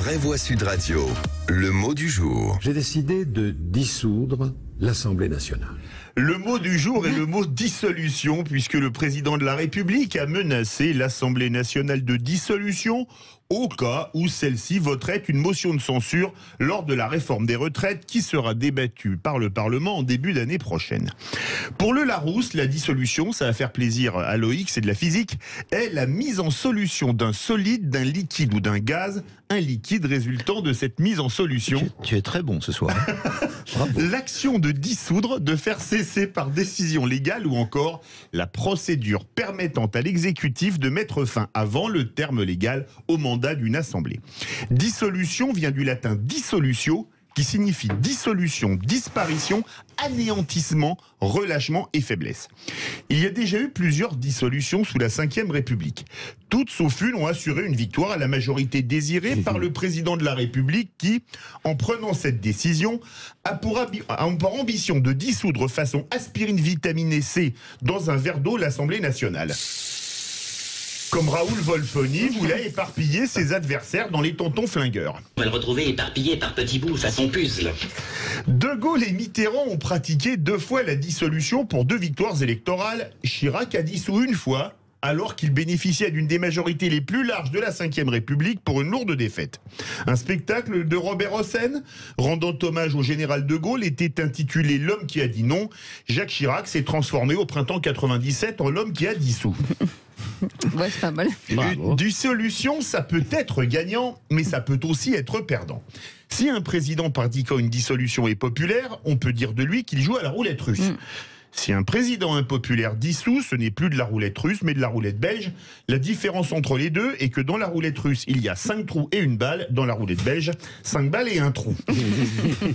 Vraie Voix Sud Radio, le mot du jour. J'ai décidé de dissoudre l'Assemblée nationale. Le mot du jour est le mot dissolution, puisque le président de la République a menacé l'Assemblée nationale de dissolution au cas où celle-ci voterait une motion de censure lors de la réforme des retraites qui sera débattue par le Parlement en début d'année prochaine. Pour le Larousse, la dissolution, ça va faire plaisir à Loïc, c'est de la physique, est la mise en solution d'un solide, d'un liquide ou d'un gaz, un liquide résultant de cette mise en solution. Tu es très bon ce soir. L'action de dissoudre, de faire cesser par décision légale ou encore la procédure permettant à l'exécutif de mettre fin avant le terme légal au mandat d'une assemblée. Dissolution vient du latin dissolutio, qui signifie dissolution, disparition, anéantissement, relâchement et faiblesse. Il y a déjà eu plusieurs dissolutions sous la Ve République. Toutes sauf une ont assuré une victoire à la majorité désirée par le président de la République qui, en prenant cette décision, a pour ambition de dissoudre façon aspirine vitaminée C dans un verre d'eau l'Assemblée nationale. Comme Raoul Wolfoni voulait éparpiller ses adversaires dans les tontons flingueurs. On va le retrouver éparpillé par petits bouts, façon puzzle. De Gaulle et Mitterrand ont pratiqué 2 fois la dissolution pour 2 victoires électorales. Chirac a dissous une fois, alors qu'il bénéficiait d'une des majorités les plus larges de la Ve République pour une lourde défaite. Un spectacle de Robert Hossein, rendant hommage au général de Gaulle, était intitulé « L'homme qui a dit non ». Jacques Chirac s'est transformé au printemps 97 en l'homme qui a dissous. Ouais, c'est pas mal. Une dissolution, ça peut être gagnant, mais ça peut aussi être perdant. Si un président pratiquant une dissolution est populaire, on peut dire de lui qu'il joue à la roulette russe. Si un président impopulaire dissout, ce n'est plus de la roulette russe, mais de la roulette belge. La différence entre les deux est que dans la roulette russe, il y a 5 trous et une balle. Dans la roulette belge, 5 balles et un trou.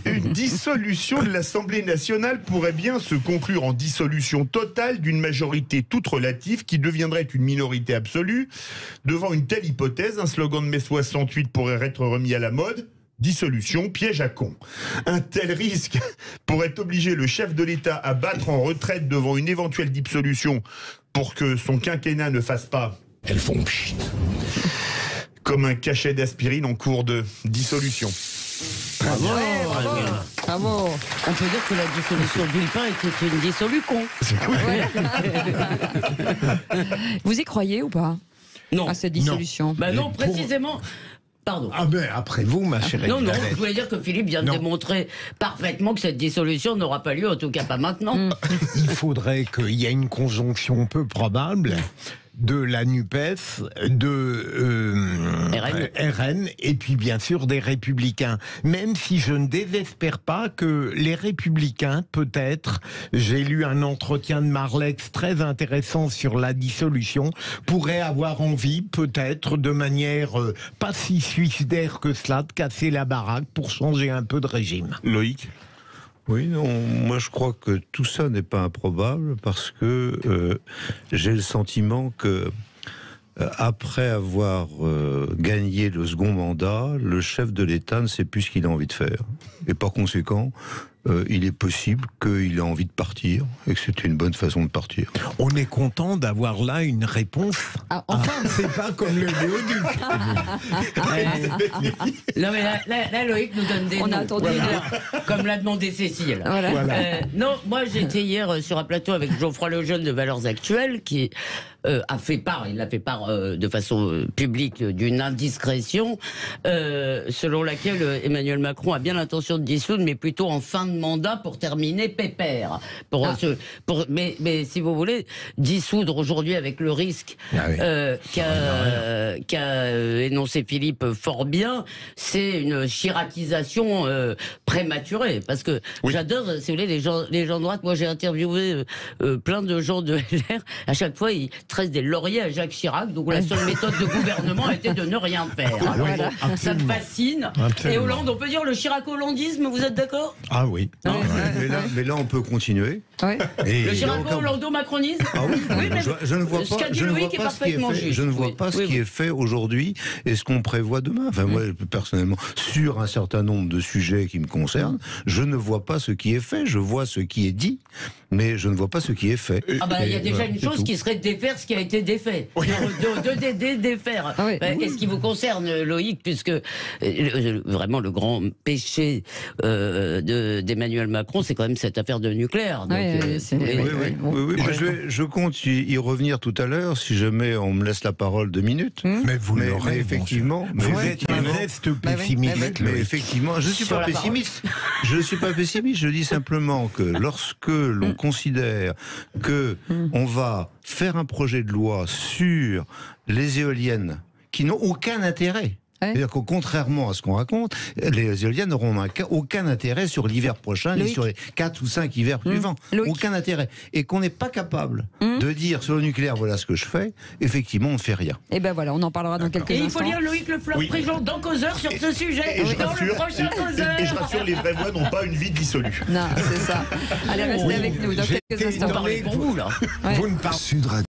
Une dissolution de l'Assemblée nationale pourrait bien se conclure en dissolution totale d'une majorité toute relative qui deviendrait une minorité absolue. Devant une telle hypothèse, un slogan de mai 68 pourrait être remis à la mode. Dissolution, piège à con. Un tel risque pourrait obliger le chef de l'État à battre en retraite devant une éventuelle dissolution pour que son quinquennat ne fasse pas « elles font pchit » comme un cachet d'aspirine en cours de dissolution. Bravo, bravo. On peut dire que la dissolution d'Ulpin était une dissolution. Vous y croyez ou pas? Non. À cette dissolution? Bah non, précisément. Pardon. Ah ben après vous, ma chérie. Non, je voulais dire que Philippe vient de démontrer parfaitement que cette dissolution n'aura pas lieu, en tout cas pas maintenant. Il faudrait qu'il y ait une conjonction peu probable de la NUPES, de RN, et puis bien sûr des Républicains. Même si je ne désespère pas que les Républicains, peut-être, j'ai lu un entretien de Marlex très intéressant sur la dissolution, pourraient avoir envie, peut-être, de manière pas si suicidaire que cela, de casser la baraque pour changer un peu de régime. Loïc ? Oui, non, moi je crois que tout ça n'est pas improbable parce que j'ai le sentiment que après avoir gagné le second mandat, le chef de l'État ne sait plus ce qu'il a envie de faire. Et par conséquent, il est possible qu'il ait envie de partir et que c'était une bonne façon de partir. On est content d'avoir là une réponse. Ah, enfin. C'est pas comme le Léoduc. Non mais là, Loïc nous donne des On noms. a attendu. Comme l'a demandé Cécile. Voilà. Non, moi j'étais hier sur un plateau avec Geoffroy Lejeune de Valeurs Actuelles qui a fait part, il a fait part de façon publique d'une indiscrétion selon laquelle Emmanuel Macron a bien l'intention de dissoudre, mais plutôt en fin de mandat pour terminer pépère. Mais si vous voulez, dissoudre aujourd'hui avec le risque qu'a énoncé Philippe fort bien, c'est une chiracisation prématurée. Parce que j'adore, si vous voulez, les gens de droite. Moi j'ai interviewé plein de gens de LR. À chaque fois, ils tressent des lauriers à Jacques Chirac. Donc la seule méthode de gouvernement était de ne rien faire. Voilà. Ça me fascine. Absolument. Et Hollande, on peut dire le Chirac-hollandisme, vous êtes d'accord? Ah oui. Oui. Non. Mais là, on peut continuer. Ouais. Et Le il y a Chirac aucun- Hollando macronisme. Ah oui, mais je ne vois ce pas, qu'a dit je ne vois Loïc est pas ce qui est parfaitement fait. juste. Je ne vois Oui, pas ce oui, qui oui. est fait aujourd'hui et ce qu'on prévoit demain. Enfin, moi, personnellement, sur un certain nombre de sujets qui me concernent, je ne vois pas ce qui est fait. Je vois ce qui est dit, mais je ne vois pas ce qui est fait. Ah bah il y a Et déjà voilà, une c'est chose tout. qui serait de défaire ce qui a été défait. De défaire. Ah oui. Et ce qui vous concerne, Loïc, puisque vraiment le grand péché d'Emmanuel Macron, c'est quand même cette affaire de nucléaire. Donc, Ouais, c'est- oui, oui, oui. Oui, je compte y revenir tout à l'heure si jamais on me laisse la parole 2 minutes. Mais vous Mais l'aurez, effectivement, bon sang. mais Vous êtes un effectivement- reste Bah oui, pessimiste. bah oui. Mais Loïc. effectivement, je ne suis Sur pas la pessimiste. Je ne suis pas pessimiste. Je dis simplement que lorsque l'on considère que on va faire un projet de loi sur les éoliennes qui n'ont aucun intérêt. Ouais. C'est-à-dire qu'au contrairement à ce qu'on raconte, les éoliennes n'auront aucun intérêt sur l'hiver prochain, ni Loïc. sur les 4 ou 5 hivers suivants. Loïc. Aucun intérêt. Et qu'on n'est pas capable de dire sur le nucléaire, voilà ce que je fais, effectivement, on ne fait rien. Et ben voilà, on en parlera dans quelques Et il instants. faut lire Loïc Le Fleur Oui. Prigent dans Causeur sur ce sujet. Et je dans le rassure, prochain Causeur. et je rassure, les vraies voix n'ont pas une vie dissolue. Non, c'est ça. Allez, restez avec nous dans J'étais quelques instants. Vous parlez pour vous, là. Ouais. Vous ne parlez Sud Radio.